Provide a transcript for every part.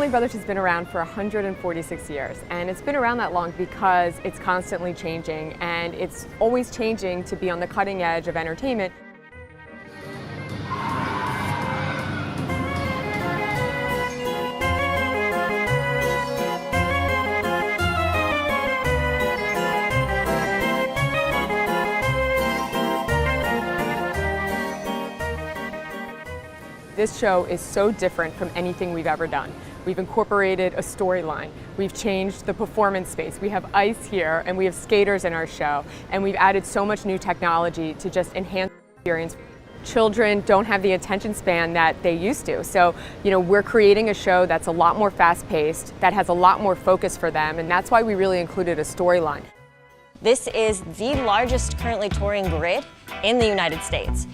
Ringling Brothers has been around for 146 years, and it's been around that long because it's constantly changing, and it's always changing to be on the cutting edge of entertainment. This show is so different from anything we've ever done. We've incorporated a storyline. We've changed the performance space. We have ice here and we have skaters in our show. And we've added so much new technology to just enhance the experience. Children don't have the attention span that they used to. So, we're creating a show that's a lot more fast-paced, that has a lot more focus for them, and that's why we really included a storyline. This is the largest currently touring grid in the United States.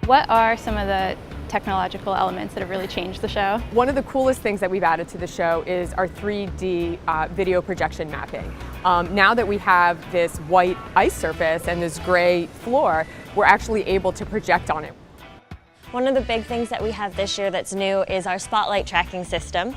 What are some of the technological elements that have really changed the show? One of the coolest things that we've added to the show is our 3D video projection mapping. Now that we have this white ice surface and this gray floor, we're actually able to project on it. One of the big things that we have this year that's new is our spotlight tracking system.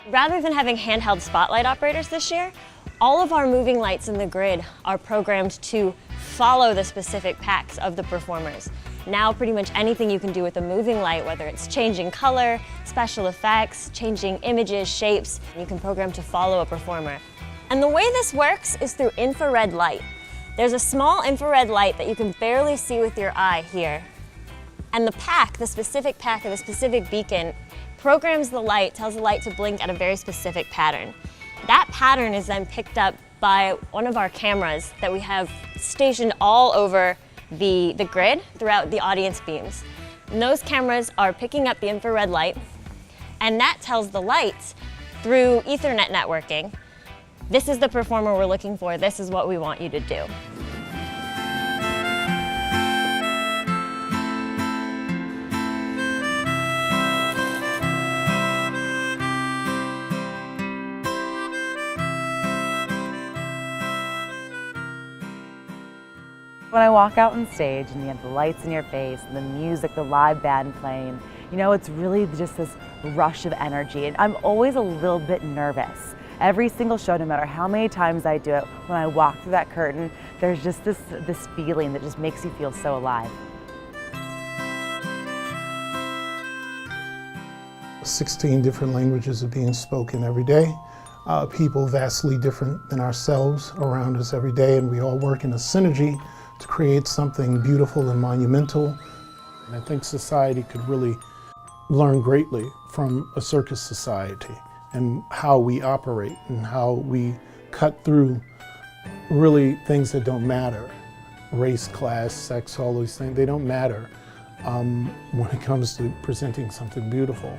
Rather than having handheld spotlight operators this year, all of our moving lights in the grid are programmed to follow the specific packs of the performers. Now pretty much anything you can do with a moving light, whether it's changing color, special effects, changing images, shapes, you can program to follow a performer. And the way this works is through infrared light. There's a small infrared light that you can barely see with your eye here. And the pack, the specific pack or the specific beacon, programs the light, tells the light to blink at a very specific pattern. That pattern is then picked up by one of our cameras that we have stationed all over the grid throughout the audience beams. And those cameras are picking up the infrared light, and that tells the lights through Ethernet networking, this is the performer we're looking for, this is what we want you to do. When I walk out on stage and you have the lights in your face, and the music, the live band playing, it's really just this rush of energy. And I'm always a little bit nervous. Every single show, no matter how many times I do it, when I walk through that curtain, there's just this feeling that just makes you feel so alive. 16 different languages are being spoken every day. People vastly different than ourselves around us every day, and we all work in a synergy to create something beautiful and monumental. And I think society could really learn greatly from a circus society and how we operate and how we cut through really things that don't matter. Race, class, sex, all those things, they don't matter when it comes to presenting something beautiful.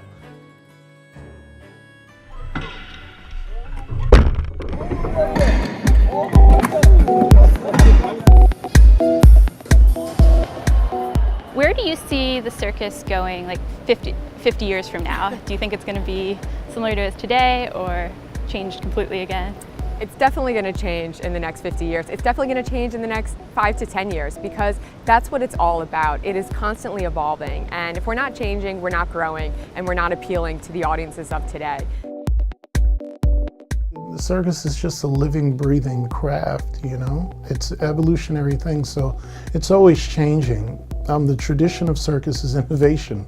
Where do you see the circus going like 50 years from now? Do you think it's going to be similar to today or changed completely again? It's definitely going to change in the next 50 years. It's definitely going to change in the next 5 to 10 years because that's what it's all about. It is constantly evolving, and if we're not changing, we're not growing, and we're not appealing to the audiences of today. The circus is just a living, breathing craft, It's an evolutionary thing, so it's always changing. The tradition of circus is innovation.